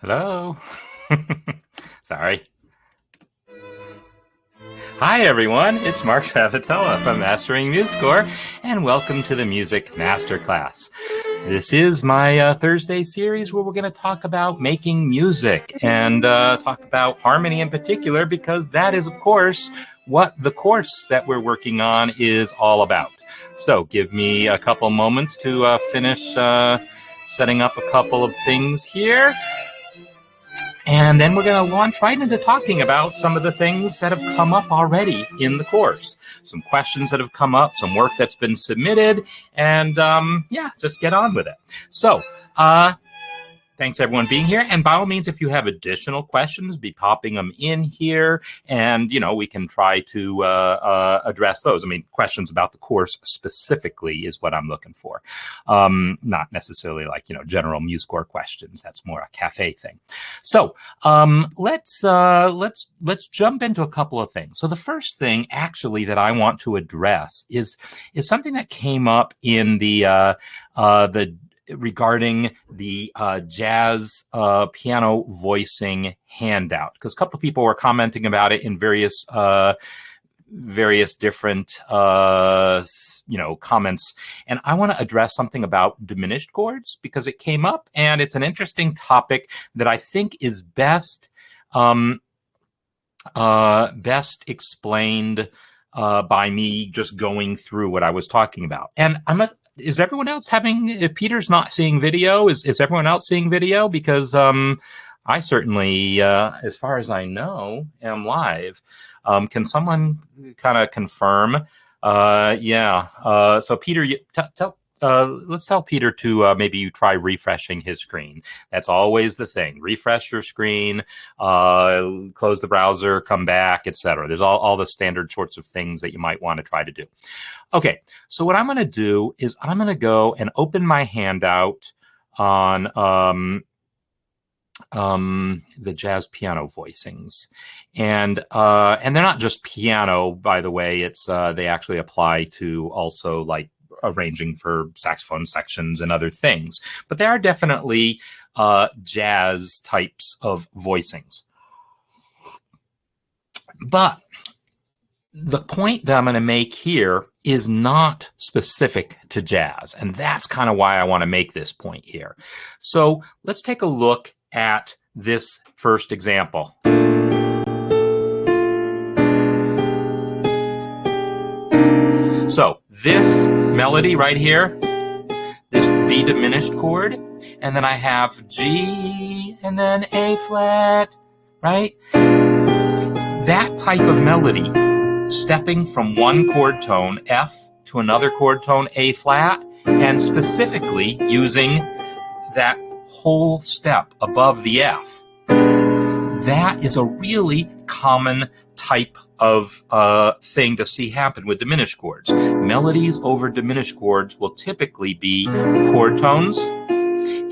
Hello. Sorry. Hi, everyone. It's Marc Sabatella from Mastering MuseScore, and welcome to the Music Masterclass. This is my Thursday series where we're going to talk about making music and talk about harmony in particular, because that is, of course, what the course that we're working on is all about. So give me a couple moments to finish setting up a couple of things here. And then we're going to launch right into talking about some of the things that have come up already in the course. Some questions that have come up, some work that's been submitted, and yeah, just get on with it. So, thanks everyone being here. And by all means, if you have additional questions, be popping them in here, and we can try to address those. I mean, questions about the course specifically is what I'm looking for. Not necessarily like general MuseScore questions. That's more a cafe thing. So let's jump into a couple of things. So the first thing actually that I want to address is something that came up in the regarding the jazz piano voicing handout, because a couple of people were commenting about it in various different comments, and I want to address something about diminished chords because it came up, and it's an interesting topic that I think is best explained by me just going through what I was talking about. And is everyone else if Peter's not seeing video, is everyone else seeing video? Because I certainly, as far as I know, am live. Can someone kind of confirm? Yeah. So Peter, let's tell Peter to maybe you try refreshing his screen. That's always the thing. Refresh your screen, close the browser, come back, etc. There's all the standard sorts of things that you might want to try to do. Okay, so what I'm going to do is I'm going to go and open my handout on the jazz piano voicings, and they're not just piano, by the way. It's they actually apply to also like arranging for saxophone sections and other things, but there are definitely jazz types of voicings. But the point that I'm going to make here is not specific to jazz, and that's kind of why I want to make this point here. So let's take a look at this first example. So this melody right here, this B diminished chord, and then I have G and then A flat, right? That type of melody, stepping from one chord tone, F, to another chord tone, A flat, and specifically using that whole step above the F. That is a really common type of thing to see happen with diminished chords. Melodies over diminished chords will typically be chord tones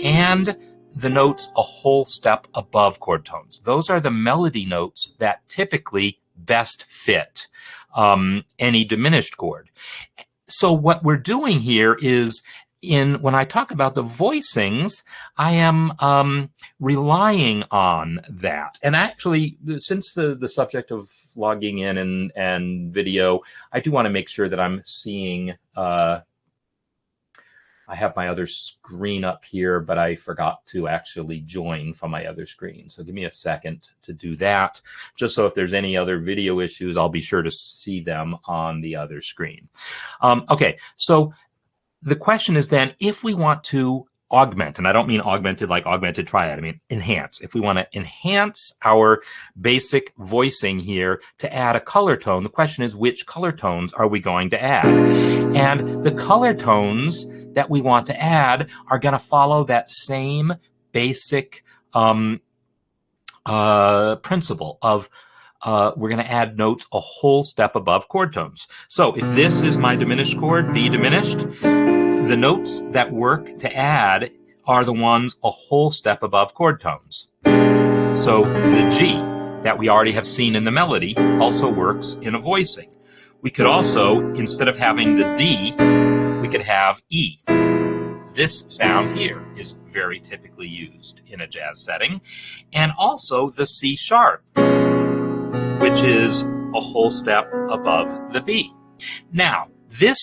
and the notes a whole step above chord tones. Those are the melody notes that typically best fit any diminished chord. So what we're doing here is, when I talk about the voicings, I am relying on that. And actually, since the subject of logging in and video, I do want to make sure that I'm seeing, I have my other screen up here, but I forgot to actually join from my other screen. So give me a second to do that, just so if there's any other video issues, I'll be sure to see them on the other screen. Okay, so the question is then, if we want to augment, and I don't mean augmented like augmented triad, I mean enhance. If we want to enhance our basic voicing here to add a color tone, the question is, which color tones are we going to add? And the color tones that we want to add are going to follow that same basic principle of we're going to add notes a whole step above chord tones. So if this is my diminished chord, B diminished, the notes that work to add are the ones a whole step above chord tones. So the G that we already have seen in the melody also works in a voicing. We could also, instead of having the D, we could have E. this sound here is very typically used in a jazz setting. And also the C sharp, which is a whole step above the B. Now, this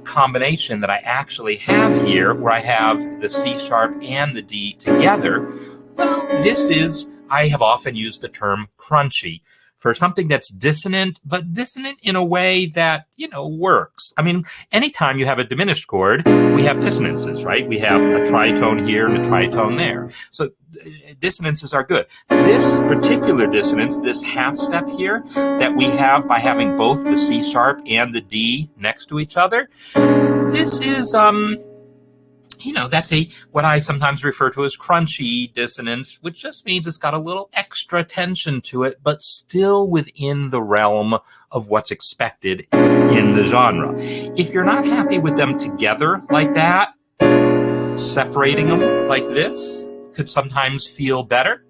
combination that I actually have here, where I have the C sharp and the D together, well, this is, I have often used the term crunchy for something that's dissonant, but dissonant in a way that, you know, works. I mean, anytime you have a diminished chord, we have dissonances, right? We have a tritone here and a tritone there. So dissonances are good. This particular dissonance, this half step here that we have by having both the C sharp and the D next to each other, this is, you know, that's what I sometimes refer to as crunchy dissonance, which just means it's got a little extra tension to it, but still within the realm of what's expected in the genre. If you're not happy with them together like that, separating them like this could sometimes feel better.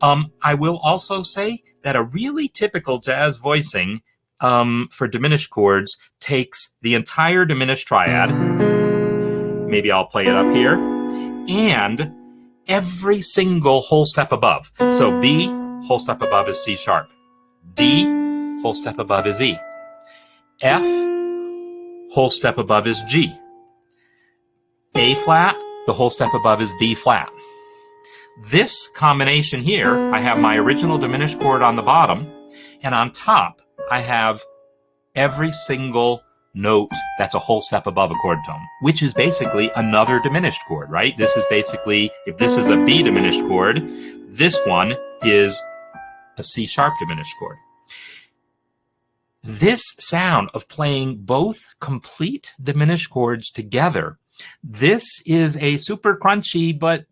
I will also say that a really typical jazz voicing for diminished chords takes the entire diminished triad. Maybe I'll play it up here, and every single whole step above. So B, whole step above is C sharp. D, whole step above is E. F, whole step above is G. A flat, the whole step above is B flat. This combination here, I have my original diminished chord on the bottom, and on top, I have every single note that's a whole step above a chord tone, which is basically another diminished chord, right? This is basically, if this is a B diminished chord, this one is a C sharp diminished chord. This sound of playing both complete diminished chords together, this is a super crunchy but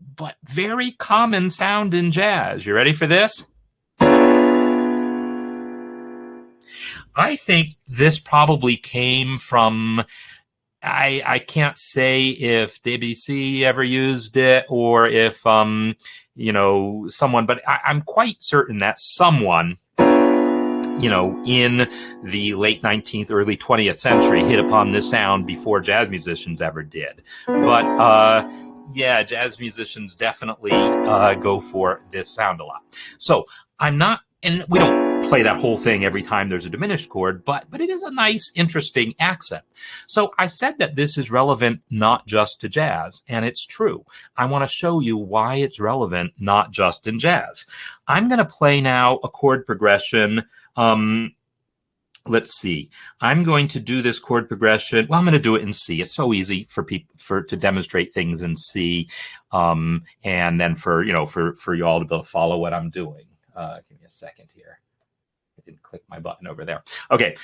very common sound in jazz. You ready for this? I think this probably came from, I can't say if Debussy ever used it or if, you know, someone, but I'm quite certain that someone, you know, in the late 19th, early 20th century hit upon this sound before jazz musicians ever did. But, yeah, jazz musicians definitely go for this sound a lot. So I'm not, and we don't play that whole thing every time there's a diminished chord, but it is a nice, interesting accent. So I said that this is relevant not just to jazz, and it's true. I want to show you why it's relevant not just in jazz. I'm going to play now a chord progression. Let's see. I'm going to do this chord progression. Well, I'm going to do it in C. It's so easy for people to demonstrate things in C, and then for you all to be able to follow what I'm doing. Give me a second here. I didn't click my button over there. Okay.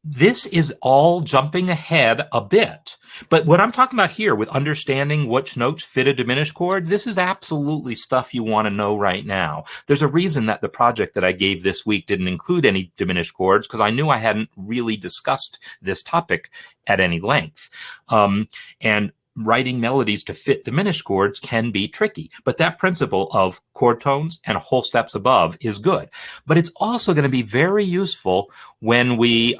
This is all jumping ahead a bit. But what I'm talking about here with understanding which notes fit a diminished chord, this is absolutely stuff you want to know right now. There's a reason that the project that I gave this week didn't include any diminished chords, because I knew I hadn't really discussed this topic at any length. And writing melodies to fit diminished chords can be tricky, but that principle of chord tones and whole steps above is good. But it's also going to be very useful when we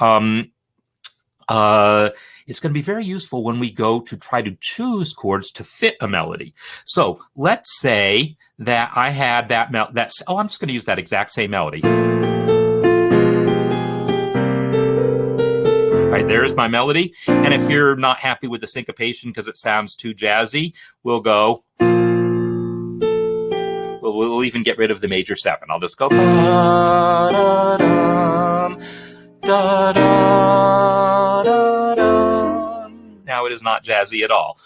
it's going to be very useful when we go to try to choose chords to fit a melody. So let's say that I had I'm just going to use that exact same melody. Right, there's my melody. And if you're not happy with the syncopation because it sounds too jazzy, we'll go. We'll even get rid of the major 7. I'll just go. Da-da-dum, da-da-da-dum. Now it is not jazzy at all.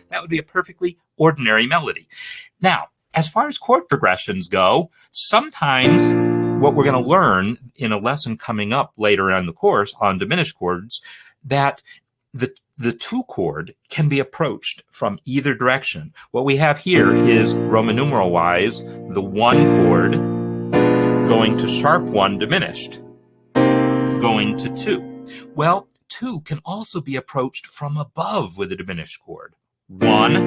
That would be a perfectly ordinary melody. Now, as far as chord progressions go, sometimes what we're going to learn in a lesson coming up later in the course on diminished chords, that the 2 chord can be approached from either direction. What we have here is Roman numeral wise, the 1 chord going to sharp 1 diminished, going to 2. Well, 2 can also be approached from above with a diminished chord. 1,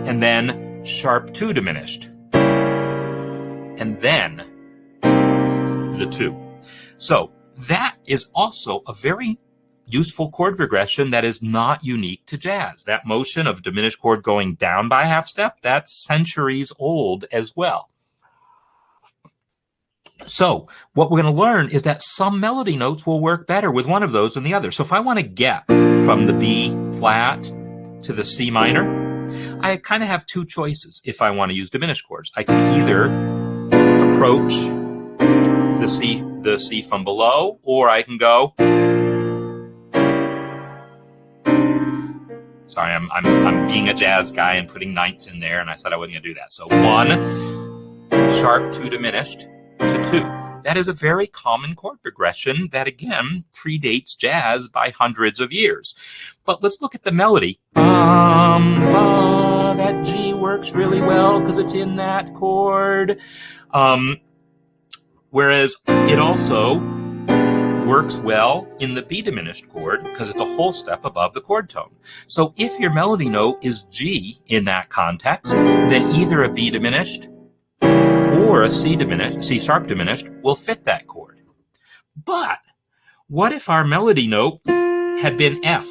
and then sharp 2 diminished, and then the 2. So that is also a very useful chord progression that is not unique to jazz. That motion of diminished chord going down by a half step, that's centuries old as well. So what we're going to learn is that some melody notes will work better with one of those than the other. So if I want to get from the B flat to the C minor, I kind of have 2 choices if I want to use diminished chords. I can either approach the C from below, or I can go. Sorry, I'm being a jazz guy and putting ninths in there, and I said I wasn't going to do that. So 1 sharp 2 diminished to 2. That is a very common chord progression that, again, predates jazz by hundreds of years. But let's look at the melody. That G works really well because it's in that chord. Whereas it also works well in the B diminished chord because it's a whole step above the chord tone. So if your melody note is G in that context, then either a B diminished or a C sharp diminished will fit that chord. But what if our melody note had been F?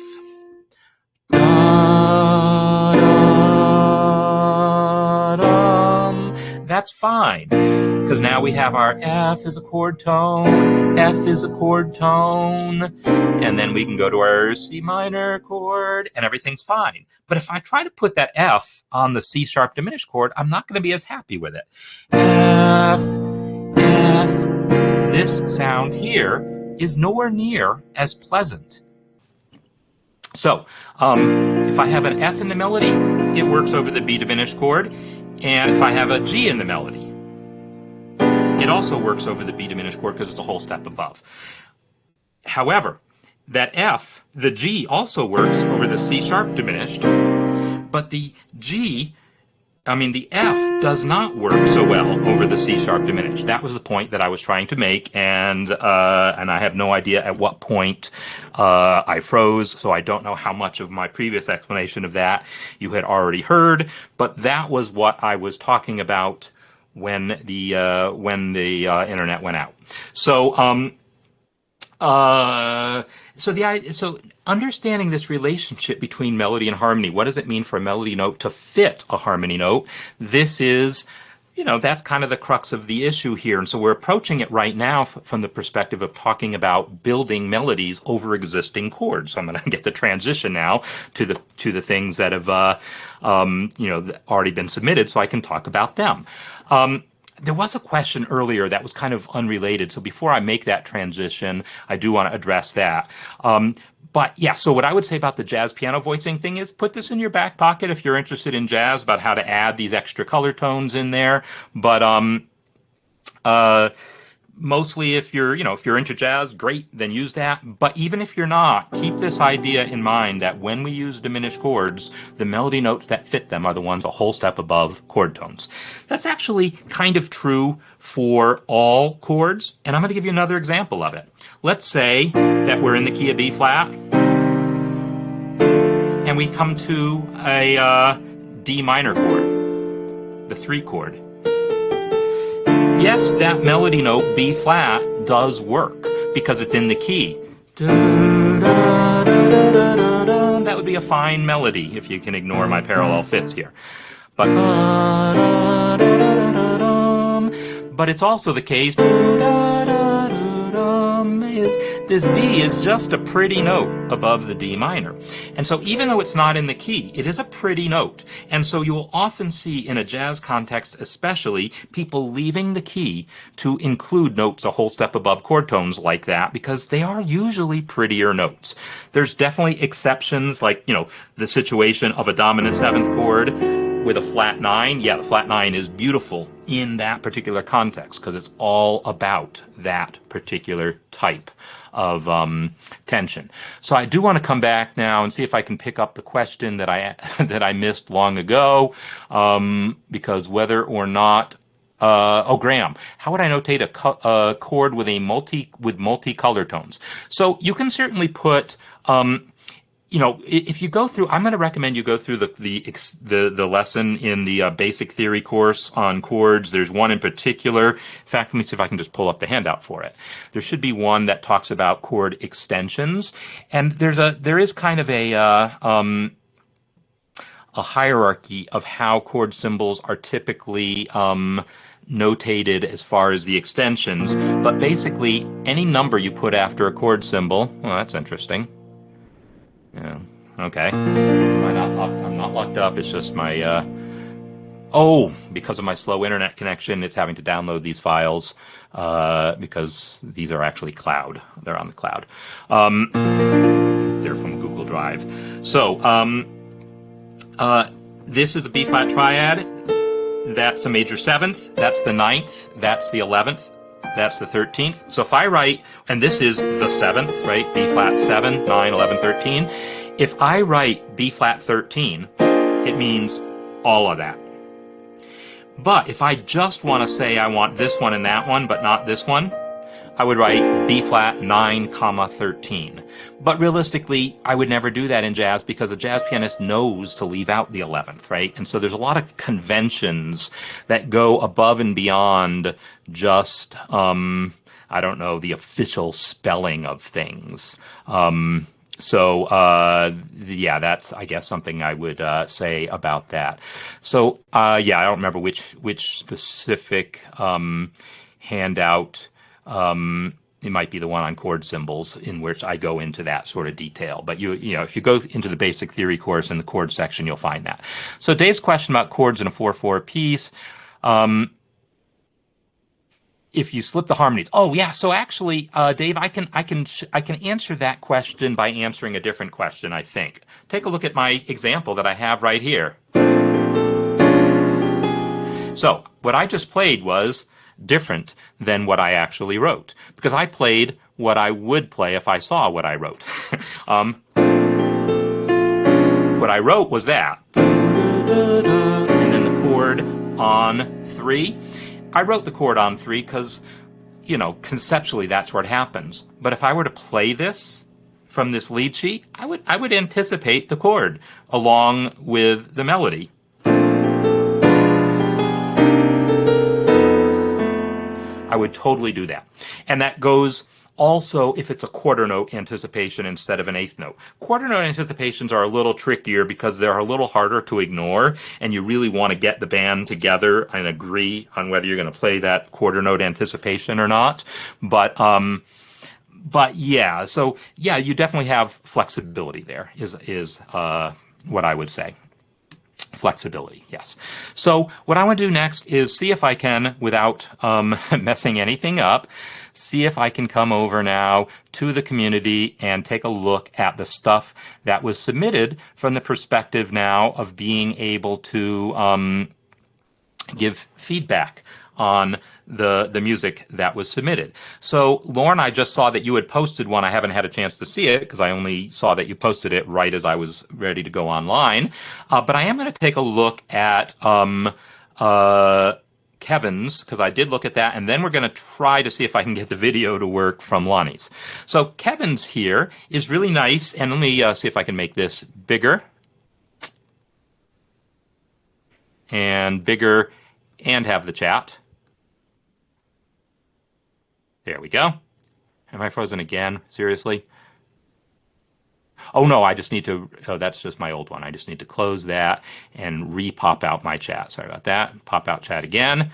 That's fine, because now we have our F is a chord tone, F is a chord tone, and then we can go to our C minor chord, and everything's fine. But if I try to put that F on the C sharp diminished chord, I'm not going to be as happy with it. F, this sound here is nowhere near as pleasant. So if I have an F in the melody, it works over the B diminished chord. And if I have a G in the melody, it also works over the B diminished chord because it's a whole step above. However, that F, the G, also works over the C sharp diminished, but the F does not work so well over the C sharp diminished. That was the point that I was trying to make, and I have no idea at what point I froze, so I don't know how much of my previous explanation of that you had already heard, but that was what I was talking about when the internet went out. So so understanding this relationship between melody and harmony, what does it mean for a melody note to fit a harmony note? This is, that's kind of the crux of the issue here. And so we're approaching it right now from the perspective of talking about building melodies over existing chords. So I'm going to get the transition now to the things that have already been submitted, so I can talk about them. There was a question earlier that was kind of unrelated, so before I make that transition, I do want to address that. But yeah, so what I would say about the jazz piano voicing thing is put this in your back pocket if you're interested in jazz, about how to add these extra color tones in there. But mostly if you're into jazz, great, then use that. But even if you're not, keep this idea in mind that when we use diminished chords, the melody notes that fit them are the ones a whole step above chord tones. That's actually kind of true for all chords, and I'm going to give you another example of it. Let's say that we're in the key of B flat, and we come to a D minor chord, the 3 chord. Yes, that melody note, B flat, does work because it's in the key. That would be a fine melody if you can ignore my parallel fifths here. But it's also the case, this B is just a pretty note above the D minor. And so even though it's not in the key, it is a pretty note. And so you will often see in a jazz context especially, people leaving the key to include notes a whole step above chord tones like that because they are usually prettier notes. There's definitely exceptions like, the situation of a dominant 7th chord with a flat 9. Yeah, the flat 9 is beautiful in that particular context because it's all about that particular type of tension. So I do want to come back now and see if I can pick up the question that I missed long ago, because whether or not Graham, how would I notate a chord with multi color tones? So you can certainly put if you go through, I'm going to recommend you go through the lesson in the basic theory course on chords. There's one in particular. In fact, let me see if I can just pull up the handout for it. There should be one that talks about chord extensions, and there is kind of a hierarchy of how chord symbols are typically notated as far as the extensions. But basically, any number you put after a chord symbol, well, that's interesting. Yeah. Okay. I'm not locked up. It's just my because of my slow internet connection, it's having to download these files because these are actually cloud. They're on the cloud. They're from Google Drive. So this is a B flat triad. That's a major seventh. That's the ninth. That's the 11th. That's the 13th. So if I write, and this is the 7th, right? B flat 7, 9, 11, 13. If I write B flat 13, it means all of that. But if I just want to say I want this one and that one, but not this one, I would write B flat 9, 13. But realistically, I would never do that in jazz because a jazz pianist knows to leave out the 11th, right? And so there's a lot of conventions that go above and beyond just, I don't know, the official spelling of things. Yeah, that's, I guess, something I would say about that. So, yeah, I don't remember which specific handout. It might be the one on chord symbols in which I go into that sort of detail. But if you go into the basic theory course in the chord section, you'll find that. So Dave's question about chords in a 4/4 piece. If you slip the harmonies. Oh yeah. So actually, Dave, I can answer that question by answering a different question, I think. Take a look at my example that I have right here. So what I just played was different than what I actually wrote, because I played what I would play if I saw what I wrote. What I wrote was that, and then the chord on 3. I wrote the chord on 3 because, conceptually that's where it happens. But if I were to play this from this lead sheet, I would anticipate the chord along with the melody. I would totally do that. And that goes also if it's a quarter note anticipation instead of an eighth note. Quarter note anticipations are a little trickier because they're a little harder to ignore, and you really want to get the band together and agree on whether you're going to play that quarter note anticipation or not. But yeah, so yeah, you definitely have flexibility there is what I would say. Flexibility, yes. So what I want to do next is see if I can, without messing anything up, see if I can come over now to the community and take a look at the stuff that was submitted from the perspective now of being able to give feedback on the music that was submitted. So, Lauren, I just saw that you had posted one. I haven't had a chance to see it because I only saw that you posted it right as I was ready to go online. But I am going to take a look at Kevin's, because I did look at that, and then we're going to try to see if I can get the video to work from Lonnie's. So Kevin's here is really nice, and let me see if I can make this bigger and bigger and have the chat. There we go. Am I frozen again? Seriously? Oh no, I just need to, that's just my old one. I just need to close that and re-pop out my chat. Sorry about that. Pop out chat again.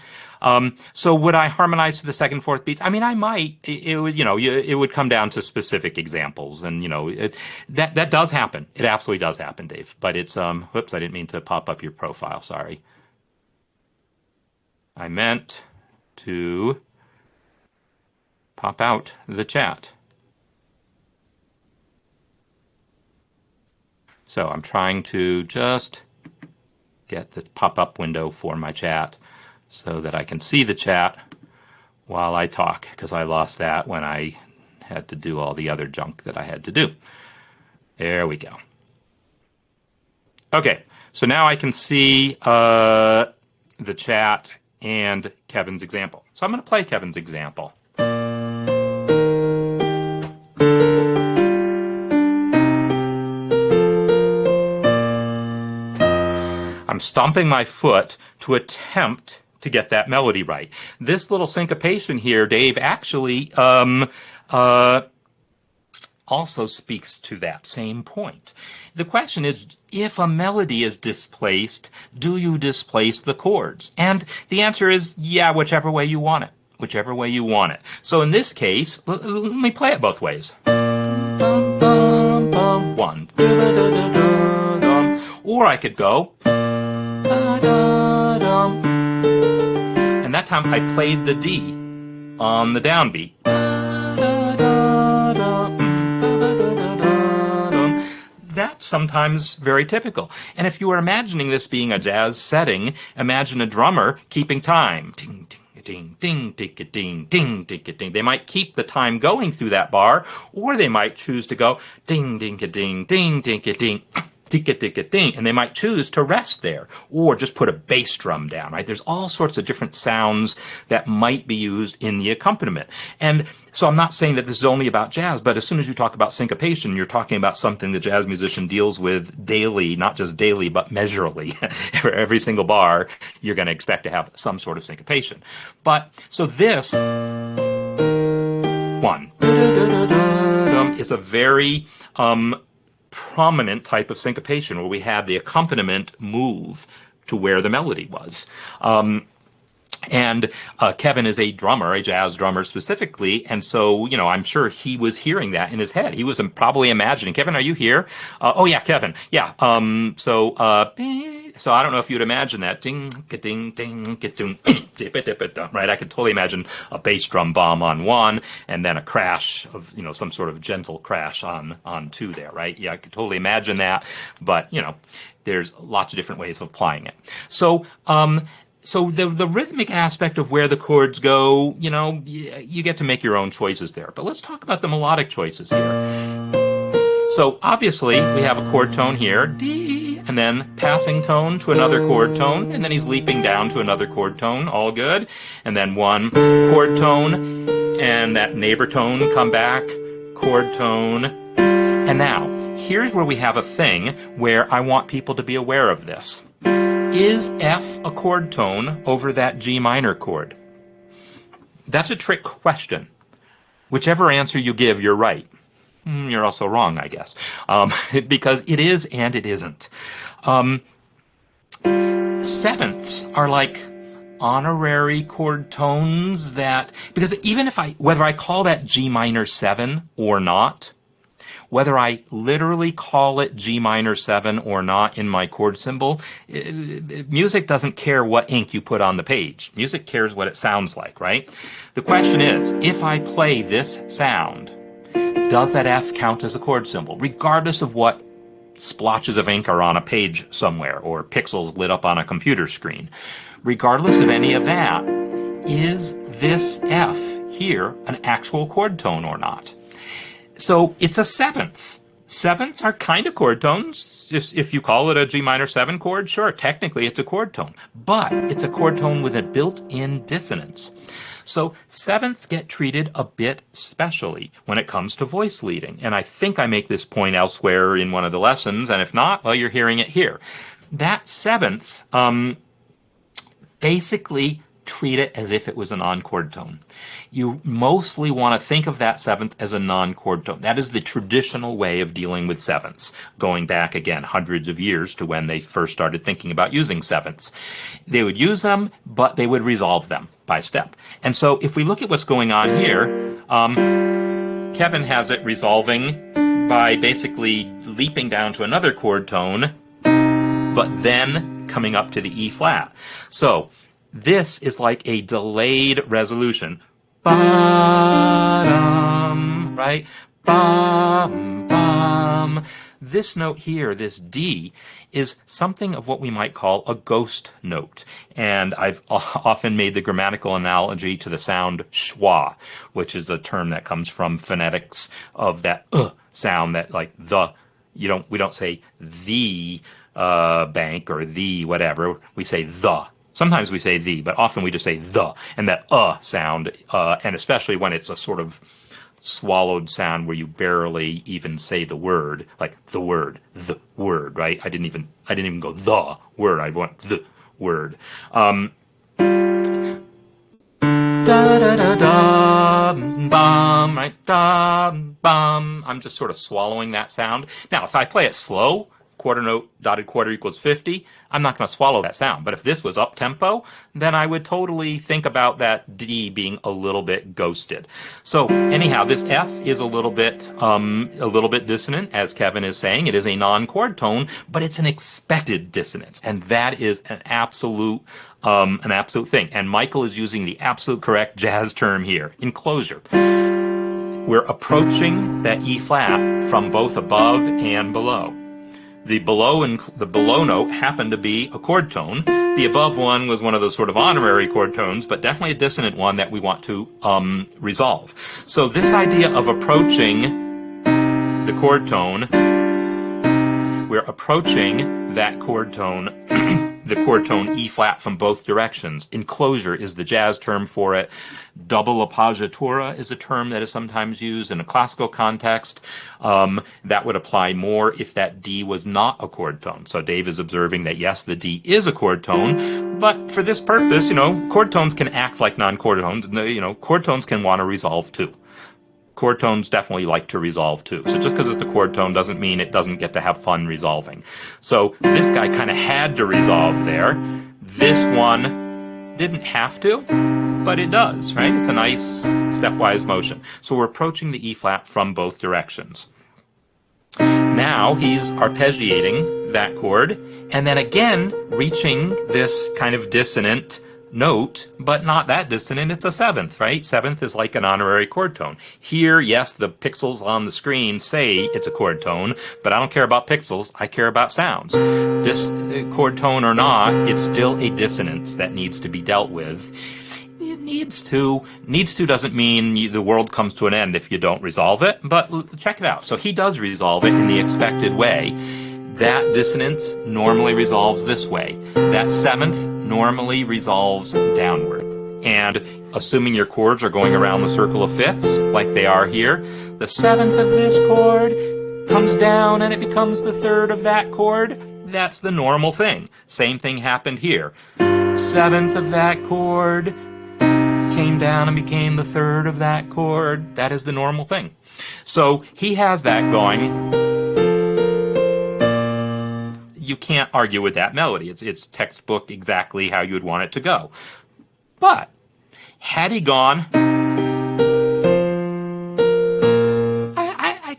So would I harmonize to the second, fourth beats? I mean, I might. It would, it would come down to specific examples, and that does happen. It absolutely does happen, Dave. But it's whoops, I didn't mean to pop up your profile. Sorry. I meant to pop out the chat. So I'm trying to just get the pop-up window for my chat so that I can see the chat while I talk, because I lost that when I had to do all the other junk that I had to do. There we go. Okay, so now I can see the chat and Kevin's example. So I'm going to play Kevin's example. I'm stomping my foot to attempt to get that melody right. This little syncopation here, Dave, actually also speaks to that same point. The question is, if a melody is displaced, do you displace the chords? And the answer is, yeah, whichever way you want it. Whichever way you want it. So in this case, let me play it both ways. One. Or I could go. And that time I played the D on the downbeat. That's sometimes very typical. And if you are imagining this being a jazz setting, imagine a drummer keeping time. Ding, ding, ding, ding, ding, ding, ding, ding, ding. They might keep the time going through that bar, or they might choose to go ding, ding, ding, ding, ding, ding. Tick-a-tick-a-ding, and they might choose to rest there or just put a bass drum down, right? There's all sorts of different sounds that might be used in the accompaniment. And so I'm not saying that this is only about jazz, but as soon as you talk about syncopation, you're talking about something the jazz musician deals with daily, not just daily, but measurably. For every single bar, you're going to expect to have some sort of syncopation. But so this one is a very prominent type of syncopation where we have the accompaniment move to where the melody was. And Kevin is a drummer, a jazz drummer specifically, and so, I'm sure he was hearing that in his head. He was probably imagining, Kevin, are you here? Oh, yeah, Kevin. Yeah. So I don't know if you'd imagine that. Ding, ding, ding, ding, right? I could totally imagine a bass drum bomb on one and then a crash of, some sort of gentle crash on two there, right? Yeah, I could totally imagine that, but, there's lots of different ways of applying it. So the rhythmic aspect of where the chords go, you get to make your own choices there. But let's talk about the melodic choices here. So obviously we have a chord tone here, D, and then passing tone to another chord tone, and then he's leaping down to another chord tone, all good. And then one chord tone, and that neighbor tone, come back, chord tone. And now, here's where we have a thing where I want people to be aware of this. Is F a chord tone over that G minor chord? That's a trick question. Whichever answer you give, you're right. You're also wrong, I guess, because it is and it isn't. Sevenths are like honorary chord tones that, because even if whether I call that G minor 7 or not, whether I literally call it G minor 7 or not in my chord symbol, music doesn't care what ink you put on the page. Music cares what it sounds like, right? The question is, if I play this sound, does that F count as a chord symbol, regardless of what splotches of ink are on a page somewhere or pixels lit up on a computer screen? Regardless of any of that, is this F here an actual chord tone or not? So it's a seventh. Sevenths are kind of chord tones. If you call it a G minor 7 chord, sure, technically it's a chord tone. But it's a chord tone with a built-in dissonance. So sevenths get treated a bit specially when it comes to voice leading. And I think I make this point elsewhere in one of the lessons, and if not, well, you're hearing it here. That seventh, basically treat it as if it was a non-chord tone. You mostly want to think of that seventh as a non-chord tone. That is the traditional way of dealing with sevenths, going back again hundreds of years to when they first started thinking about using sevenths. They would use them, but they would resolve them by step. And so if we look at what's going on here, Kevin has it resolving by basically leaping down to another chord tone, but then coming up to the E flat. So this is like a delayed resolution. Ba-dum, right? Bum-bum. This note here, this D, is something of what we might call a ghost note. And I've often made the grammatical analogy to the sound schwa, which is a term that comes from phonetics of that sound that like the, we don't say the bank or the whatever, we say the. Sometimes we say the, but often we just say the, and that sound, and especially when it's a sort of swallowed sound where you barely even say the word, like the word, right? I didn't even go the word. I went the word. Da da da da bum, right? Da bum. I'm just sort of swallowing that sound. Now, if I play it slow, quarter note, dotted quarter equals 50, I'm not going to swallow that sound. But if this was up tempo, then I would totally think about that D being a little bit ghosted. So anyhow, this F is a little bit dissonant, as Kevin is saying. It is a non-chord tone, but it's an expected dissonance, and that is an absolute thing. And Michael is using the absolute correct jazz term here, enclosure. We're approaching that E flat from both above and below. The below note happened to be a chord tone. The above one was one of those sort of honorary chord tones, but definitely a dissonant one that we want to resolve. So this idea of approaching the chord tone, we're approaching that chord tone, the chord tone E flat from both directions. Enclosure is the jazz term for it. Double appoggiatura is a term that is sometimes used in a classical context. That would apply more if that D was not a chord tone. So Dave is observing that yes, the D is a chord tone, but for this purpose, chord tones can act like non-chord tones. Chord tones can want to resolve too. Chord tones definitely like to resolve too. So just because it's a chord tone doesn't mean it doesn't get to have fun resolving. So this guy kind of had to resolve there. This one didn't have to, but it does, right? It's a nice stepwise motion. So we're approaching the E flat from both directions. Now he's arpeggiating that chord and then again reaching this kind of dissonant note, but not that dissonant. It's a seventh, right? Seventh is like an honorary chord tone. Here, yes, the pixels on the screen say it's a chord tone, but I don't care about pixels. I care about sounds. This chord tone or not, it's still a dissonance that needs to be dealt with. It needs to. Needs to doesn't mean the world comes to an end if you don't resolve it, but check it out. So he does resolve it in the expected way. That dissonance normally resolves this way. That seventh normally resolves downward. And assuming your chords are going around the circle of fifths, like they are here, the seventh of this chord comes down and it becomes the third of that chord. That's the normal thing. Same thing happened here. Seventh of that chord came down and became the third of that chord. That is the normal thing. So he has that going. You can't argue with that melody. It's textbook exactly how you would want it to go. But had he gone,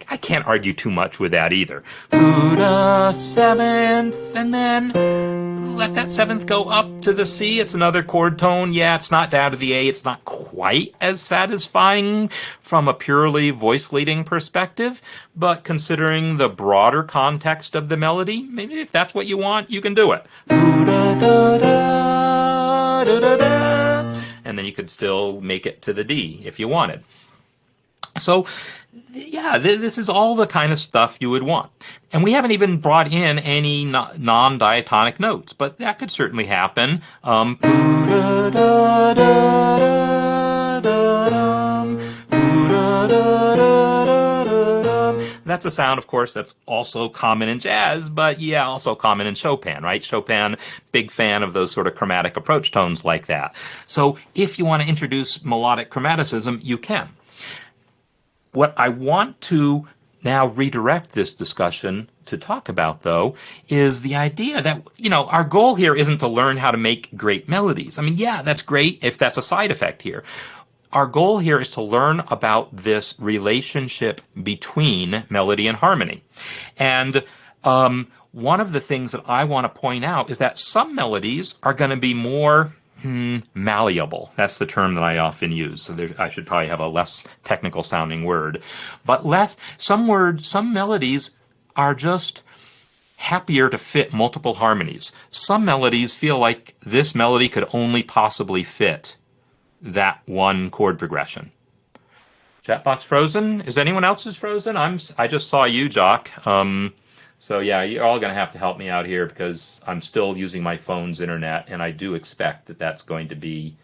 I can't argue too much with that either. Buddha seventh, and then let that seventh go up to the C. It's another chord tone. Yeah, it's not down to the A. It's not quite as satisfying from a purely voice leading perspective, but considering the broader context of the melody, maybe if that's what you want, you can do it. And then you could still make it to the D if you wanted. So, yeah, this is all the kind of stuff you would want. And we haven't even brought in any non-diatonic notes, but that could certainly happen. That's a sound, of course, that's also common in jazz, but yeah, also common in Chopin, right? Chopin, big fan of those sort of chromatic approach tones like that. So if you want to introduce melodic chromaticism, you can. What I want to now redirect this discussion to talk about, though, is the idea that, our goal here isn't to learn how to make great melodies. I mean, yeah, that's great if that's a side effect here. Our goal here is to learn about this relationship between melody and harmony. And one of the things that I want to point out is that some melodies are going to be more malleable. That's the term that I often use. So I should probably have a less technical sounding word. But some melodies are just happier to fit multiple harmonies. Some melodies feel like this melody could only possibly fit that one chord progression. Chat box frozen? Is anyone else's frozen? I just saw you, Jock. So yeah, you're all going to have to help me out here because I'm still using my phone's internet, and I do expect that that's going to be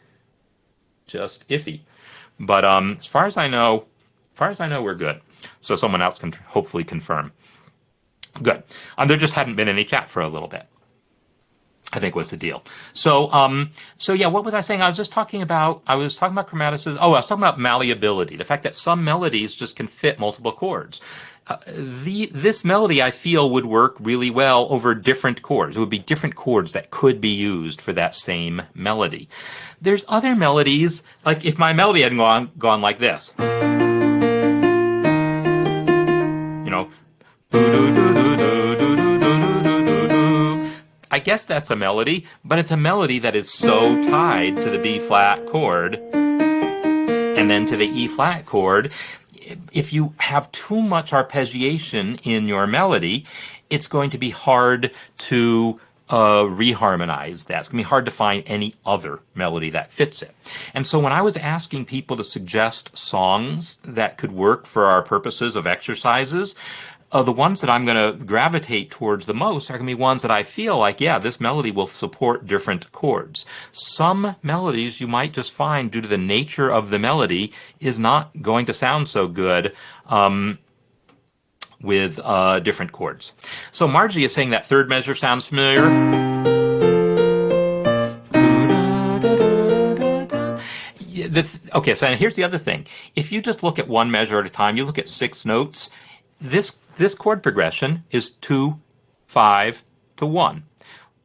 just iffy. But as far as I know, far as I know, we're good. So someone else can hopefully confirm. Good. There just hadn't been any chat for a little bit, I think was the deal. So, so yeah, what was I saying? I was talking about chromaticism. Oh, I was talking about malleability. The fact that some melodies just can fit multiple chords. This melody, I feel, would work really well over different chords. It would be different chords that could be used for that same melody. There's other melodies, like if my melody had gone like this, you know, I guess that's a melody, but it's a melody that is so tied to the B flat chord and then to the E flat chord. If you have too much arpeggiation in your melody, it's going to be hard to reharmonize that. It's going to be hard to find any other melody that fits it. And so when I was asking people to suggest songs that could work for our purposes of exercises, the ones that I'm going to gravitate towards the most are going to be ones that I feel like, yeah, this melody will support different chords. Some melodies you might just find, due to the nature of the melody, is not going to sound so good with different chords. So Margie is saying that third measure sounds familiar. Okay, so here's the other thing. If you just look at one measure at a time, you look at 6 notes, this chord progression is 2, 5 to 1.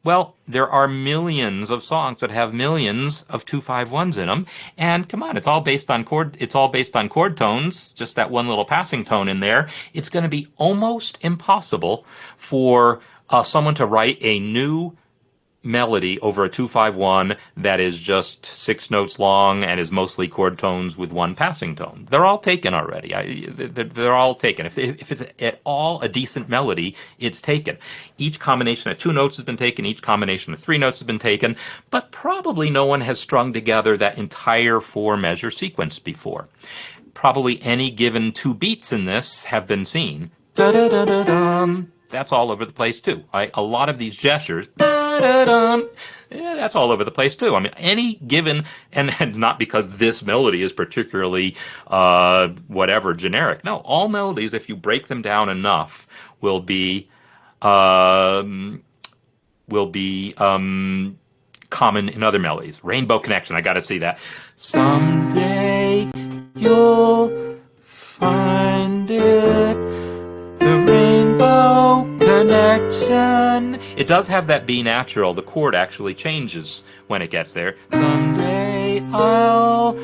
Well, there are millions of songs that have millions of 2-5-1s in them, and come on, it's all based on chord tones, just that one little passing tone in there. It's going to be almost impossible for someone to write a new melody over a 2-5-1 that is just 6 notes long and is mostly chord tones with one passing tone. They're all taken already. They're all taken. If it's at all a decent melody, it's taken. Each combination of 2 notes has been taken. Each combination of 3 notes has been taken. But probably no one has strung together that entire 4-measure sequence before. Probably any given 2 beats in this have been seen. Da-da-da-da-dum. That's all over the place too. A lot of these gestures, yeah, that's all over the place too. I mean, any given, and not because this melody is particularly whatever generic. No, all melodies, if you break them down enough, will be common in other melodies. Rainbow Connection, I got to see that. Someday you'll find it. The Rainbow Connection. It does have that B natural. The chord actually changes when it gets there. Someday I'll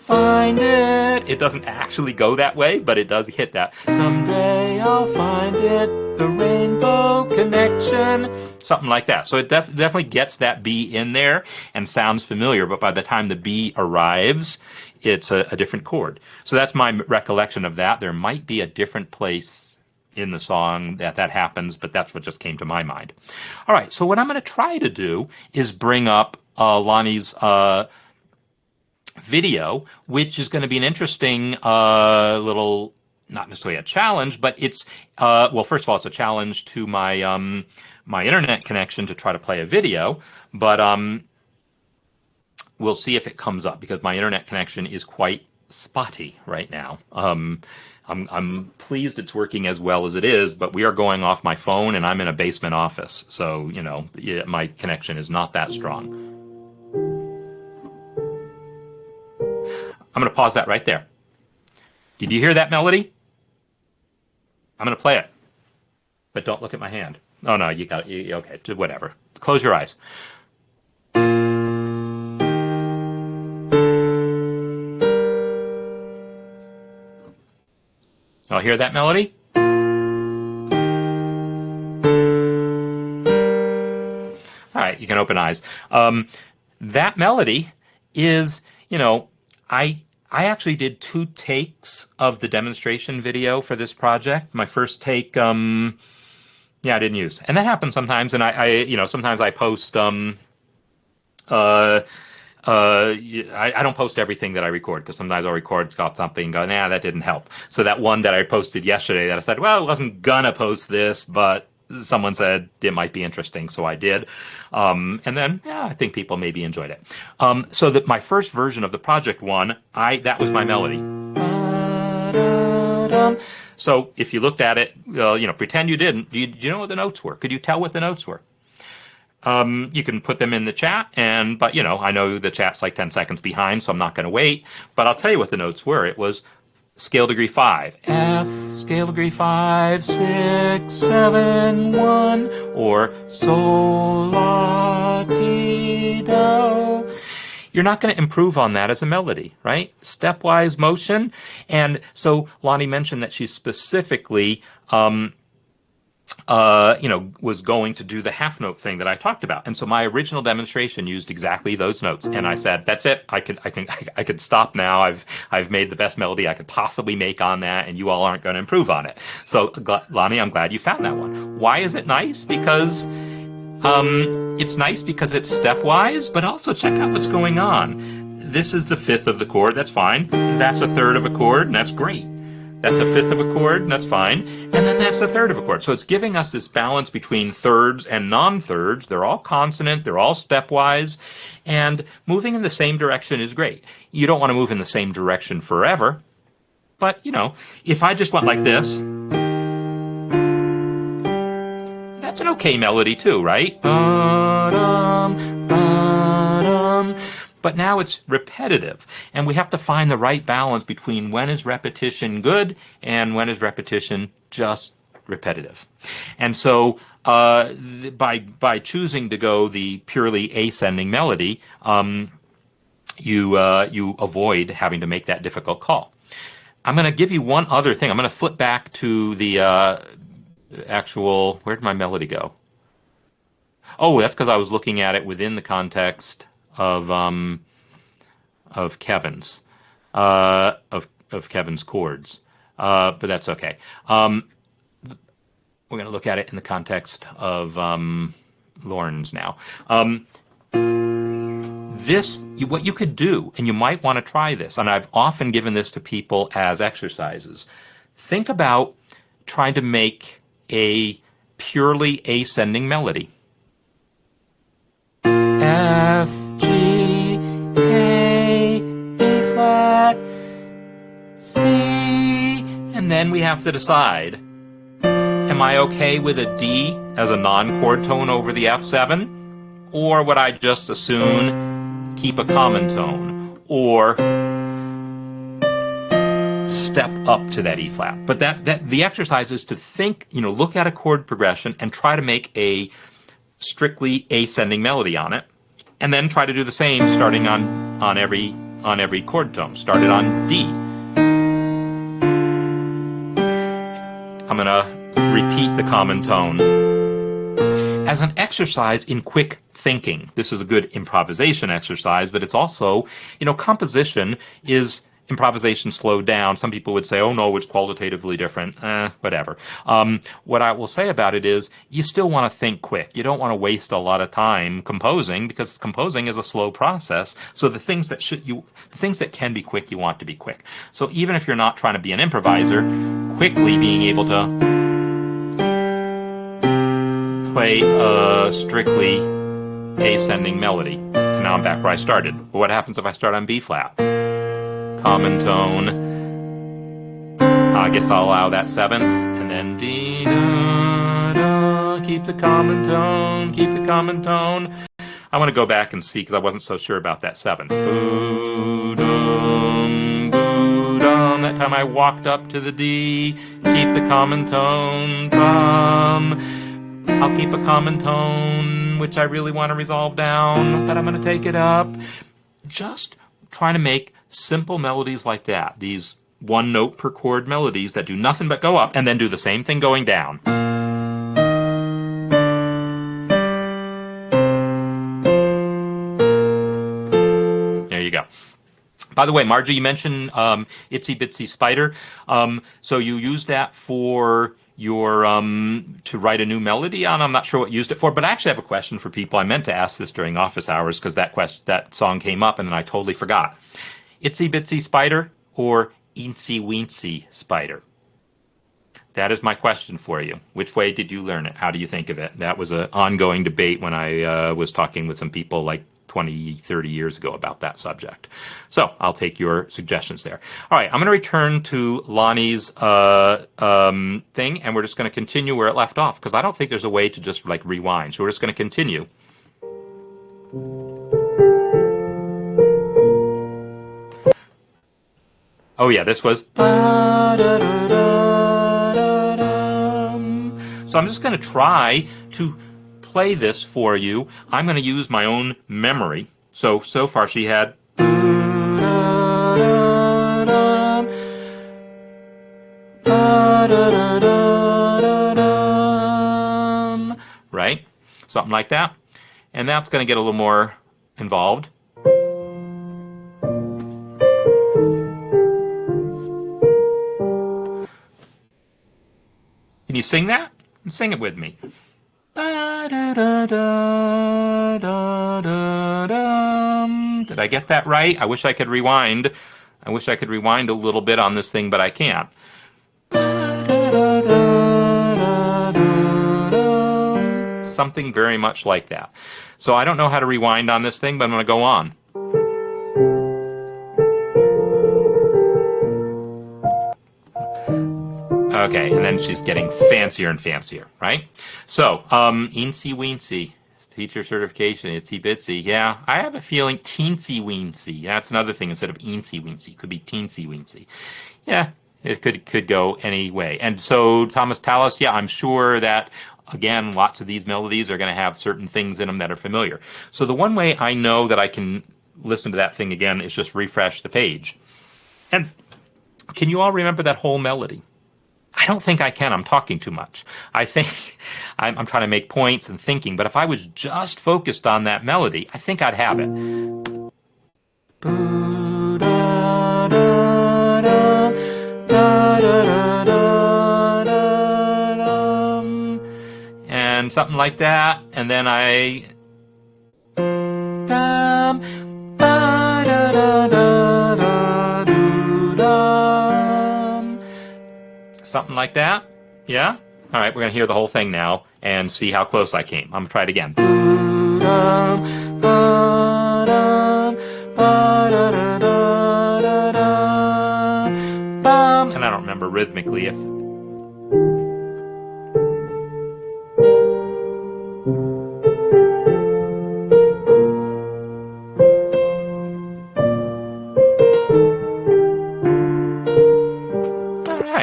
find it. It doesn't actually go that way, but it does hit that. Someday I'll find it. The Rainbow Connection. Something like that. So it definitely gets that B in there and sounds familiar, but by the time the B arrives, it's a different chord. So that's my recollection of that. There might be a different place in the song that happens, but that's what just came to my mind. All right, so what I'm going to try to do is bring up Lonnie's video, which is going to be an interesting little, not necessarily a challenge, but it's, well, first of all, it's a challenge to my my internet connection to try to play a video, but we'll see if it comes up because my internet connection is quite spotty right now. I'm pleased it's working as well as it is, but we are going off my phone and I'm in a basement office. So, you know, my connection is not that strong. I'm going to pause that right there. Did you hear that melody? I'm going to play it, but don't look at my hand. Oh, no, you got it. Okay, whatever. Close your eyes. Y'all hear that melody? All right, you can open eyes. That melody is, you know, I actually did 2 takes of the demonstration video for this project. My first take, I didn't use, and that happens sometimes. And I you know, sometimes I post, I don't post everything that I record because sometimes I'll record something and go, nah, that didn't help. So that one that I posted yesterday that I said, well, I wasn't gonna post this, but someone said it might be interesting, so I did. And then, yeah, I think people maybe enjoyed it. So that my first version of the project one, that was my melody. dum. So if you looked at it, pretend you didn't. Do you know what the notes were? Could you tell what the notes were? You can put them in the chat, but I know the chat's like 10 seconds behind, so I'm not going to wait. But I'll tell you what the notes were. It was scale degree 5, F, scale degree 5, 6, 7, 1, or Sol, La, Ti, Do. You're not going to improve on that as a melody, right? Stepwise motion. And so Lonnie mentioned that she specifically was going to do the half note thing that I talked about. And so my original demonstration used exactly those notes. And I said, that's it. I could stop now. I've made the best melody I could possibly make on that, and you all aren't going to improve on it. So Lonnie, I'm glad you found that one. Why is it nice? Because it's nice because it's stepwise, but also check out what's going on. This is the 5th of the chord. That's fine. That's a 3rd of a chord, and that's great. That's a 5th of a chord, and that's fine. And then that's a 3rd of a chord. So it's giving us this balance between thirds and non-thirds. They're all consonant. They're all stepwise. And moving in the same direction is great. You don't want to move in the same direction forever. But, if I just went like this, that's an okay melody too, right? Ba-dum, ba-dum. But now it's repetitive, and we have to find the right balance between when is repetition good and when is repetition just repetitive. And so by choosing to go the purely ascending melody, you avoid having to make that difficult call. I'm going to give you one other thing. I'm going to flip back to the actual, where did my melody go? Oh, that's because I was looking at it within the context of Kevin's of Kevin's chords, but that's okay. We're going to look at it in the context of Lauren's now. What you could do, and you might want to try this, and I've often given this to people as exercises. Think about trying to make a purely ascending melody. F, G, A, A flat, C, and then we have to decide, am I okay with a D as a non-chord tone over the F7? Or would I just as soon keep a common tone? Or step up to that E flat? But that the exercise is to think, look at a chord progression and try to make a strictly ascending melody on it, and then try to do the same starting on every chord tone. Started on D. I'm going to repeat the common tone as an exercise in quick thinking. This is a good improvisation exercise, but it's also, composition is improvisation slowed down. Some people would say, oh no, it's qualitatively different. Whatever. What I will say about it is you still want to think quick. You don't want to waste a lot of time composing, because composing is a slow process. So the things that can be quick, you want to be quick. So even if you're not trying to be an improviser, quickly being able to play a strictly ascending melody. And now I'm back where I started. But what happens if I start on B flat? Common tone. I guess I'll allow that 7th, and then D, da, da, keep the common tone, keep the common tone. I want to go back and see, because I wasn't so sure about that 7th. Boo-dum, boo-dum. That time I walked up to the D, keep the common tone, bum. I'll keep a common tone, which I really want to resolve down, but I'm going to take it up. Just trying to make simple melodies like that, these one note per chord melodies that do nothing but go up, and then do the same thing going down. There you go. By the way, Margie, you mentioned Itsy Bitsy Spider. So you use that for your to write a new melody on. I'm not sure what you used it for, but I actually have a question for people. I meant to ask this during office hours because that song came up and then I totally forgot. Itsy Bitsy Spider or Eensy Weensy Spider? That is my question for you. Which way did you learn it? How do you think of it? That was an ongoing debate when I was talking with some people like 20, 30 years ago about that subject. So I'll take your suggestions there. All right, I'm going to return to Lonnie's thing, and we're just going to continue where it left off, because I don't think there's a way to just like rewind. So we're just going to continue. Oh yeah, this was. So I'm just going to try to play this for you. I'm going to use my own memory. So far she had. Right? Something like that. And that's going to get a little more involved. Can you sing that? Sing it with me. Did I get that right? I wish I could rewind. I wish I could rewind a little bit on this thing, but I can't. Something very much like that. So I don't know how to rewind on this thing, but I'm going to go on. Okay, and then she's getting fancier and fancier, right? So, eensy weensy, teacher certification, itsy bitsy. Yeah, I have a feeling teensy weensy. That's another thing instead of eensy weensy. Could be teensy weensy. Yeah, it could go any way. And so Thomas Tallis, yeah, I'm sure that, again, lots of these melodies are going to have certain things in them that are familiar. So the one way I know that I can listen to that thing again is just refresh the page. And can you all remember that whole melody? I don't think I can. I'm talking too much. I think I'm trying to make points and thinking, but if I was just focused on that melody, I think I'd have it. And something like that, and then I... Something like that. Yeah? All right, we're going to hear the whole thing now and see how close I came. I'm going to try it again. And I don't remember rhythmically if...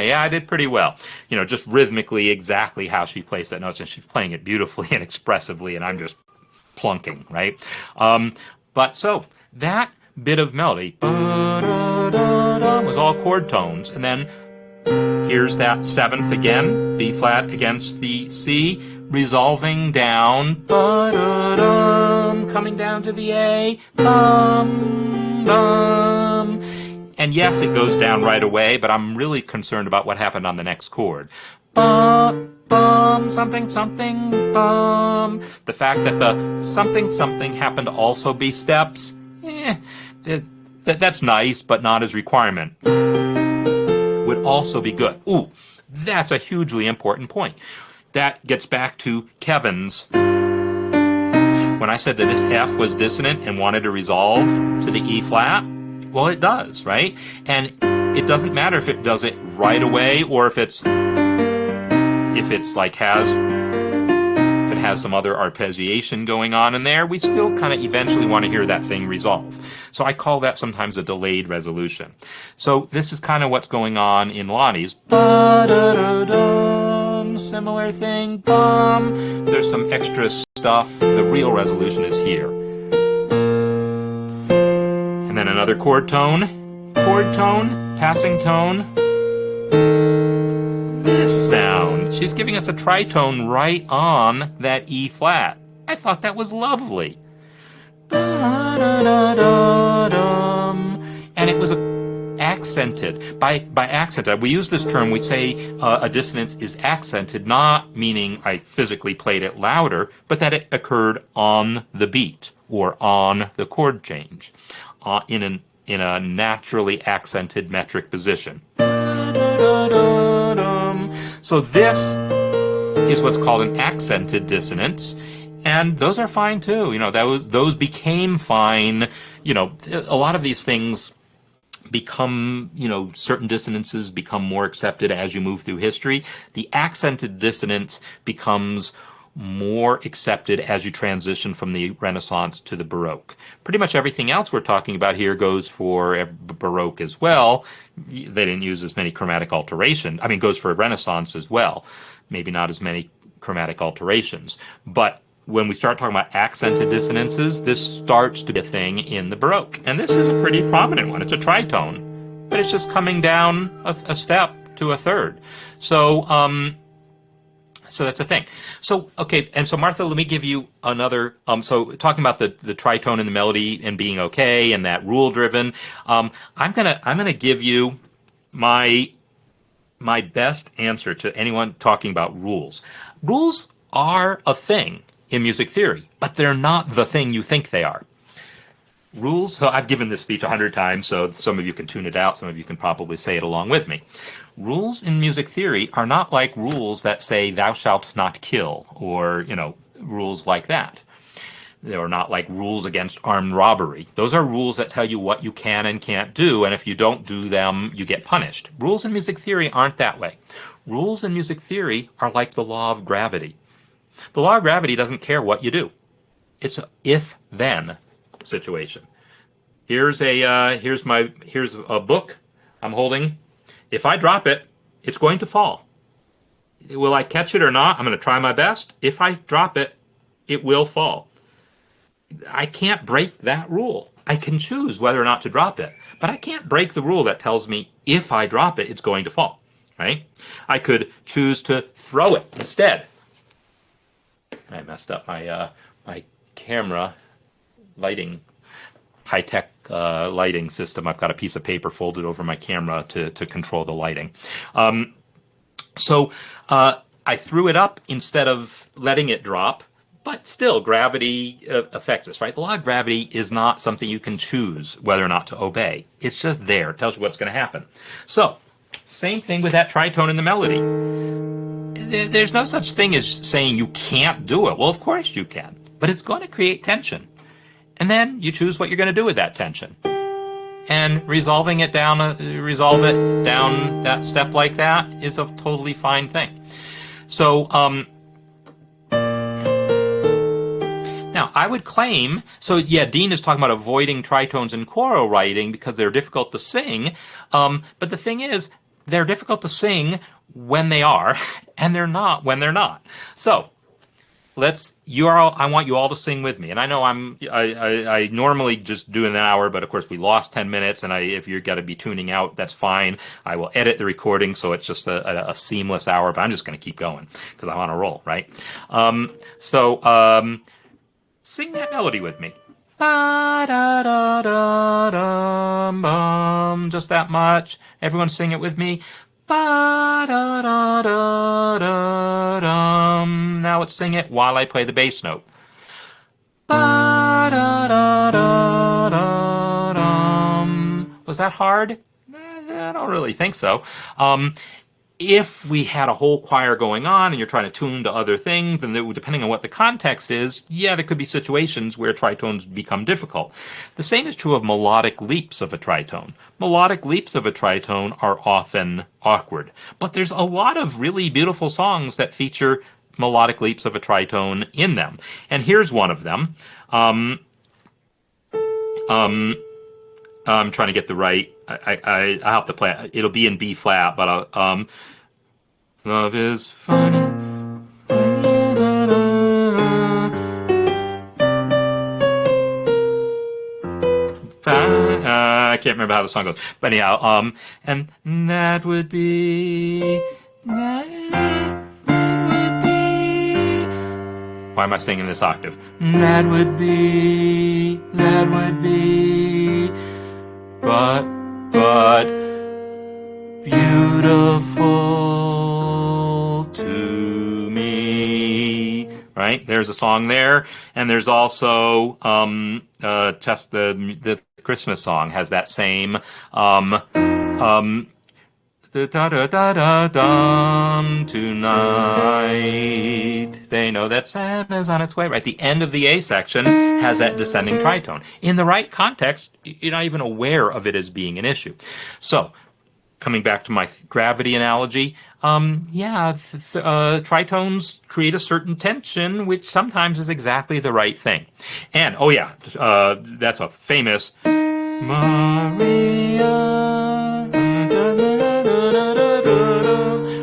Yeah, I did pretty well. You know, just rhythmically exactly how she plays that notes, and she's playing it beautifully and expressively, and I'm just plunking, right? But so that bit of melody was all chord tones, and then here's that seventh again, B flat against the C, resolving down, coming down to the A, and yes, it goes down right away, but I'm really concerned about what happened on the next chord. Bum, bum, something, something, bum. The fact that the something, something happened to also be steps, that's nice, but not as requirement. Would also be good. Ooh, that's a hugely important point. That gets back to Kevin's. When I said that this F was dissonant and wanted to resolve to the E flat, well, it does, right? And it doesn't matter if it does it right away or if it has some other arpeggiation going on in there. We still kind of eventually want to hear that thing resolve. So I call that sometimes a delayed resolution. So this is kind of what's going on in Lonnie's. Similar thing. There's some extra stuff. The real resolution is here. And then another chord tone, passing tone. This sound. She's giving us a tritone right on that E flat. I thought that was lovely. And it was accented. By accented, we use this term, we say a dissonance is accented, not meaning I physically played it louder, but that it occurred on the beat or on the chord change. In a naturally accented metric position. So this is what's called an accented dissonance. And those are fine too. Those became fine. A lot of these things become, certain dissonances become more accepted as you move through history. The accented dissonance becomes more accepted as you transition from the Renaissance to the Baroque. Pretty much everything else we're talking about here goes for Baroque as well. They didn't use as many chromatic alterations. I mean, goes for Renaissance as well. Maybe not as many chromatic alterations. But when we start talking about accented dissonances, this starts to be a thing in the Baroque. And this is a pretty prominent one. It's a tritone, but it's just coming down a step to a third. So that's a thing. So, okay, and so Martha, let me give you another, so talking about the tritone and the melody and being okay and that rule-driven, I'm gonna give you my best answer to anyone talking about rules. Rules are a thing in music theory, but they're not the thing you think they are. Rules, so I've given this speech 100 times, so some of you can tune it out, some of you can probably say it along with me. Rules in music theory are not like rules that say thou shalt not kill, or, rules like that. They are not like rules against armed robbery. Those are rules that tell you what you can and can't do, and if you don't do them, you get punished. Rules in music theory aren't that way. Rules in music theory are like the law of gravity. The law of gravity doesn't care what you do. It's a if-then situation. Here's a book I'm holding. If I drop it, it's going to fall. Will I catch it or not? I'm going to try my best. If I drop it, it will fall. I can't break that rule. I can choose whether or not to drop it, but I can't break the rule that tells me if I drop it, it's going to fall. Right? I could choose to throw it instead. I messed up my camera lighting, high-tech lighting system. I've got a piece of paper folded over my camera to control the lighting. So I threw it up instead of letting it drop, but still gravity affects us, right? The law of gravity is not something you can choose whether or not to obey. It's just there. It tells you what's going to happen. So same thing with that tritone in the melody. There's no such thing as saying you can't do it. Well, of course you can, but it's going to create tension. And then you choose what you're going to do with that tension. And resolve it down that step like that is a totally fine thing. So, now I would claim, so yeah, Dean is talking about avoiding tritones in choral writing because they're difficult to sing. But the thing is, they're difficult to sing when they are, and they're not when they're not. So I want you all to sing with me. And I know I normally just do an hour, but of course we lost 10 minutes, and if you're got to be tuning out, that's fine. I will edit the recording so it's just a seamless hour, but I'm just going to keep going because I'm on a roll, right? Sing that melody with me. Ba-da-da-da-dum-bum. Just that much. Everyone sing it with me. Ba-da-da-da-da-dum. Now let's sing it while I play the bass note. Ba-da-da-da-da-dum. Was that hard? I don't really think so. If we had a whole choir going on and you're trying to tune to other things, and depending on what the context is, yeah, there could be situations where tritones become difficult. The same is true of melodic leaps of a tritone. Melodic leaps of a tritone are often awkward, but there's a lot of really beautiful songs that feature melodic leaps of a tritone in them. And here's one of them. I'm trying to get the right. I have to play it. It'll be in B flat, but love is funny. I can't remember how the song goes, but anyhow, and that would be. Why am I singing this octave? That would be, but beautiful to me. Right? There's a song there, and there's also just the Christmas song has that same da da da da da dum tonight. They know that Santa's on its way. Right, the end of the A section has that descending tritone. In the right context, you're not even aware of it as being an issue. So, coming back to my gravity analogy, tritones create a certain tension, which sometimes is exactly the right thing. And that's a famous Maria.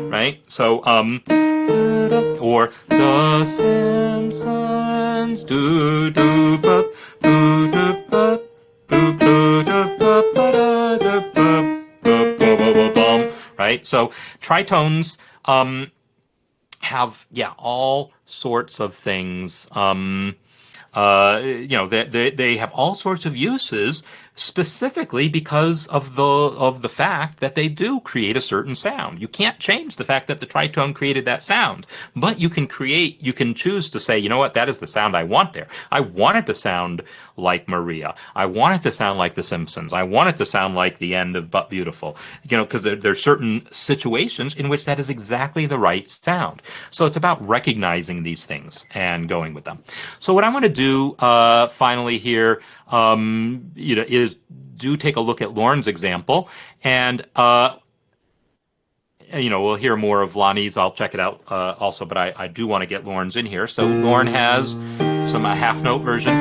Right? So, or the Simpsons do do ba do do ba do do do ba ba da ba ba bum. Right? So tritones have all sorts of things. They have all sorts of uses, specifically because of the fact that they do create a certain sound. You can't change the fact that the tritone created that sound, but you can choose to say, you know what, that is the sound I want there. I want it to sound like Maria. I want it to sound like The Simpsons. I want it to sound like the end of But Beautiful. Because there are certain situations in which that is exactly the right sound. So it's about recognizing these things and going with them. So what I'm going to do finally here, is do take a look at Lauren's example, and we'll hear more of Lonnie's. I'll check it out also, but I do want to get Lauren's in here. So Lauren has some half note version.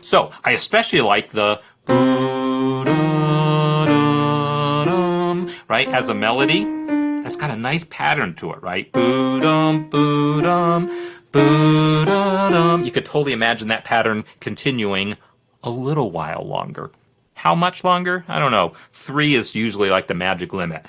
So I especially like the right as a melody. It's got a nice pattern to it, right? Boo-dum, boo-dum, boo-da-dum. You could totally imagine that pattern continuing a little while longer. How much longer? I don't know. 3 is usually like the magic limit.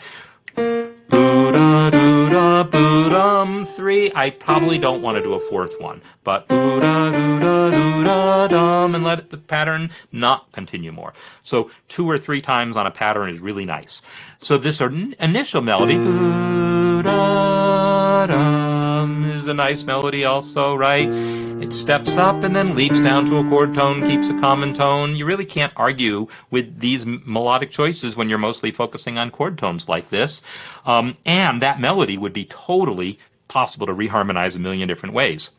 Boo-da-doo-da, boo-dum, 3. I probably don't want to do a 4th one, but boo-da-doo-da-doo-da-dum, and let the pattern not continue more. So 2 or 3 times on a pattern is really nice. So this initial melody, boo-da-dum, is a nice melody also, right? It steps up and then leaps down to a chord tone, keeps a common tone. You really can't argue with these melodic choices when you're mostly focusing on chord tones like this. And that melody would be totally possible to reharmonize a million different ways.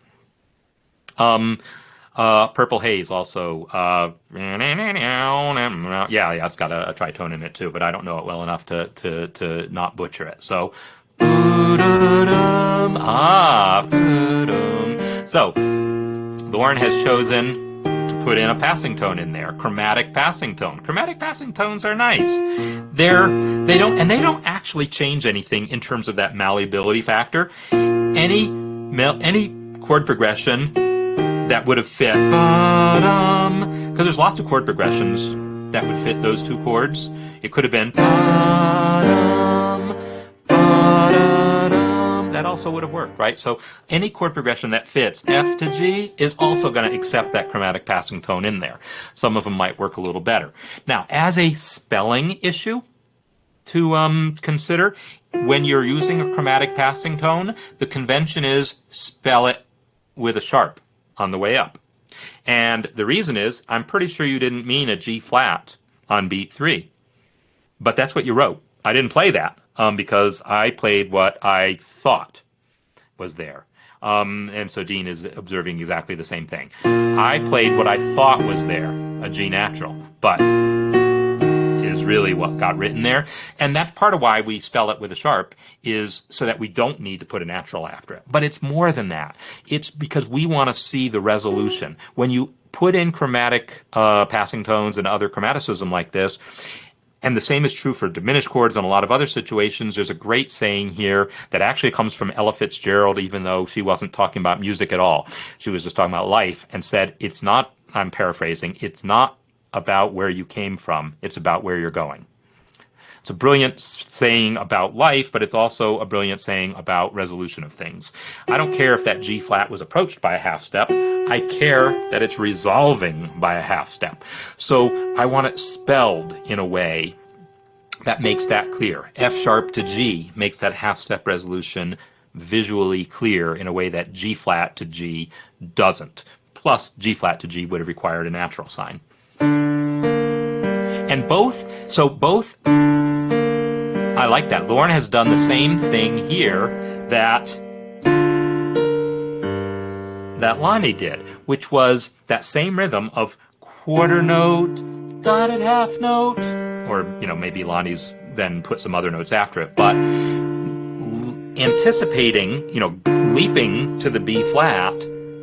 Purple Haze also. It's got a tritone in it too, but I don't know it well enough to not butcher it. So, so Lauren has chosen to put in a passing tone in there, chromatic passing tone. Chromatic passing tones are nice. They don't actually change anything in terms of that malleability factor. Any chord progression that would have fit, because there's lots of chord progressions that would fit those 2 chords. It could have been that also would have worked, right? So any chord progression that fits F to G is also going to accept that chromatic passing tone in there. Some of them might work a little better. Now, as a spelling issue to consider, when you're using a chromatic passing tone, the convention is spell it with a sharp on the way up. And the reason is, I'm pretty sure you didn't mean a G flat on beat 3. But that's what you wrote. I didn't play that because I played what I thought was there. And so Dean is observing exactly the same thing. I played what I thought was there, a G natural, but is really what got written there. And that's part of why we spell it with a sharp, is so that we don't need to put a natural after it. But it's more than that. It's because we want to see the resolution. When you put in chromatic passing tones and other chromaticism like this, and the same is true for diminished chords and a lot of other situations. There's a great saying here that actually comes from Ella Fitzgerald, even though she wasn't talking about music at all. She was just talking about life, and said, it's not, I'm paraphrasing, it's not about where you came from, it's about where you're going. It's a brilliant saying about life, but it's also a brilliant saying about resolution of things. I don't care if that G flat was approached by a half step. I care that it's resolving by a half step. So I want it spelled in a way that makes that clear. F sharp to G makes that half step resolution visually clear in a way that G flat to G doesn't. Plus, G flat to G would have required a natural sign. And both, I like that. Lauren has done the same thing here that Lonnie did, which was that same rhythm of quarter note, dotted half note, or, maybe Lonnie's then put some other notes after it, but anticipating, leaping to the B flat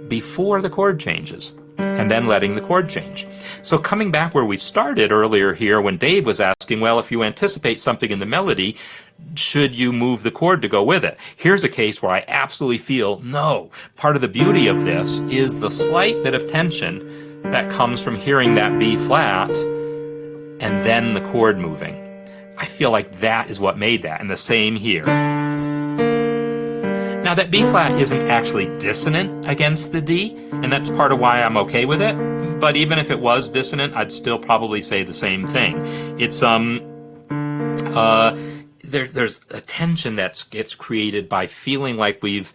before the chord changes, and then letting the chord change. So coming back where we started earlier here when Dave was asking, well, if you anticipate something in the melody, should you move the chord to go with it? Here's a case where I absolutely feel, no. Part of the beauty of this is the slight bit of tension that comes from hearing that B flat and then the chord moving. I feel like that is what made that, and the same here. Now that B flat isn't actually dissonant against the D, and that's part of why I'm okay with it, but even if it was dissonant, I'd still probably say the same thing. It's there's a tension that gets created by feeling like we've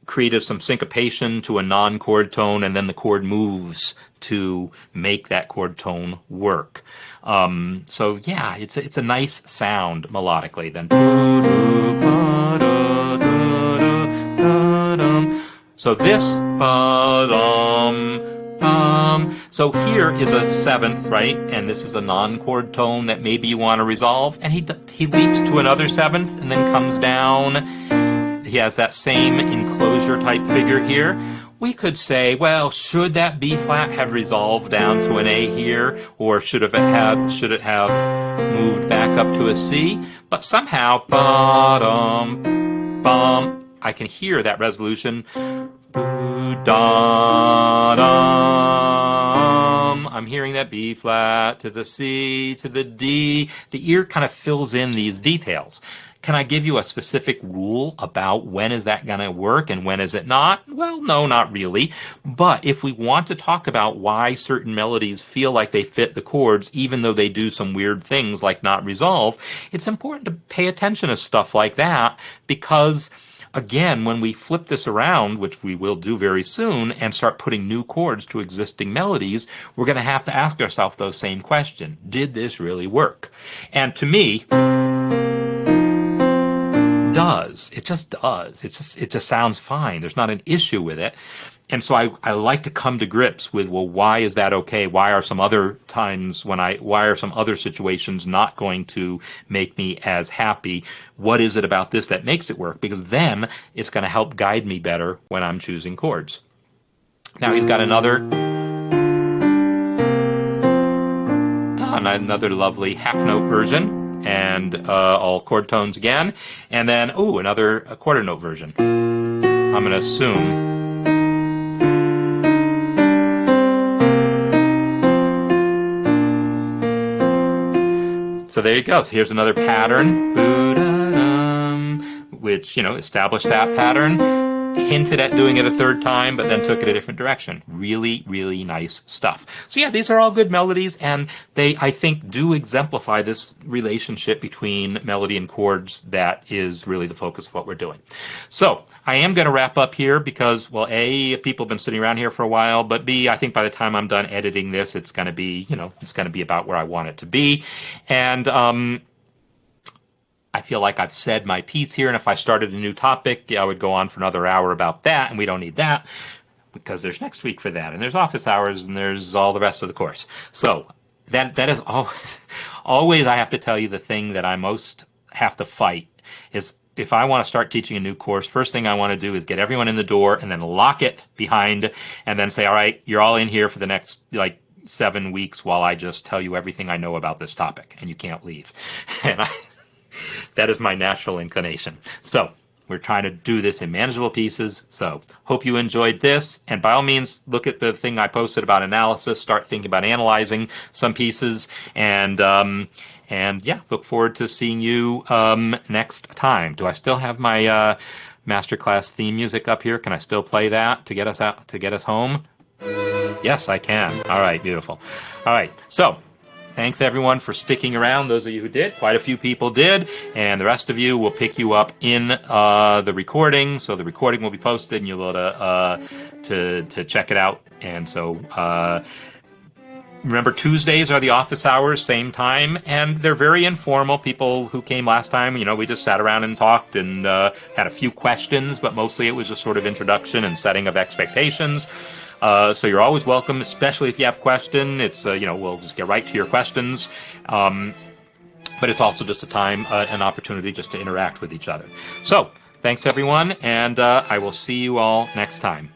created some syncopation to a non-chord tone, and then the chord moves to make that chord tone work. So yeah, it's a nice sound melodically. Then so this so here is a seventh, right? And this is a non-chord tone that maybe you want to resolve, and he leaps to another seventh and then comes down. He has that same enclosure type figure here. We could say, well, should that B flat have resolved down to an A here, or should it have moved back up to a C? But somehow, I can hear that resolution. I'm hearing that B flat to the C to the D. The ear kind of fills in these details. Can I give you a specific rule about when is that going to work and when is it not? Well, no, not really. But if we want to talk about why certain melodies feel like they fit the chords, even though they do some weird things like not resolve, it's important to pay attention to stuff like that, because again, when we flip this around, which we will do very soon, and start putting new chords to existing melodies, we're going to have to ask ourselves those same questions. Did this really work? And to me, does. It just does. It just sounds fine. There's not an issue with it. And so I like to come to grips with, well, why is that okay? Why are some other times why are some other situations not going to make me as happy? What is it about this that makes it work? Because then it's going to help guide me better when I'm choosing chords. Now he's got another lovely half note version, and all chord tones again. And then, another quarter note version. I'm going to assume. So there you go. So here's another pattern, which, established that pattern, hinted at doing it a third time, but then took it a different direction. Really, really nice stuff. So yeah, these are all good melodies, and they, I think, do exemplify this relationship between melody and chords that is really the focus of what we're doing. So I am going to wrap up here because, well, A, people have been sitting around here for a while, but B, I think by the time I'm done editing this, it's going to be, it's going to be about where I want it to be. And I feel like I've said my piece here, and if I started a new topic, I would go on for another hour about that, and we don't need that because there's next week for that, and there's office hours, and there's all the rest of the course. So that is always I have to tell you, the thing that I most have to fight is, if I want to start teaching a new course, first thing I want to do is get everyone in the door and then lock it behind, and then say, all right, you're all in here for the next 7 weeks while I just tell you everything I know about this topic, and you can't leave. And that is my natural inclination. So we're trying to do this in manageable pieces. So hope you enjoyed this. And by all means, look at the thing I posted about analysis. Start thinking about analyzing some pieces. And yeah, look forward to seeing you next time. Do I still have my masterclass theme music up here? Can I still play that to get us out, to get us home? Yes, I can. All right, beautiful. All right, so thanks, everyone, for sticking around. Those of you who did, quite a few people did, and the rest of you will pick you up in the recording. So the recording will be posted, and you'll be able to check it out. And so Remember, Tuesdays are the office hours, same time, and they're very informal. People who came last time, we just sat around and talked and had a few questions, but mostly it was a sort of introduction and setting of expectations. So you're always welcome, especially if you have a question. It's, we'll just get right to your questions. But it's also just a time, an opportunity just to interact with each other. So thanks, everyone, and I will see you all next time.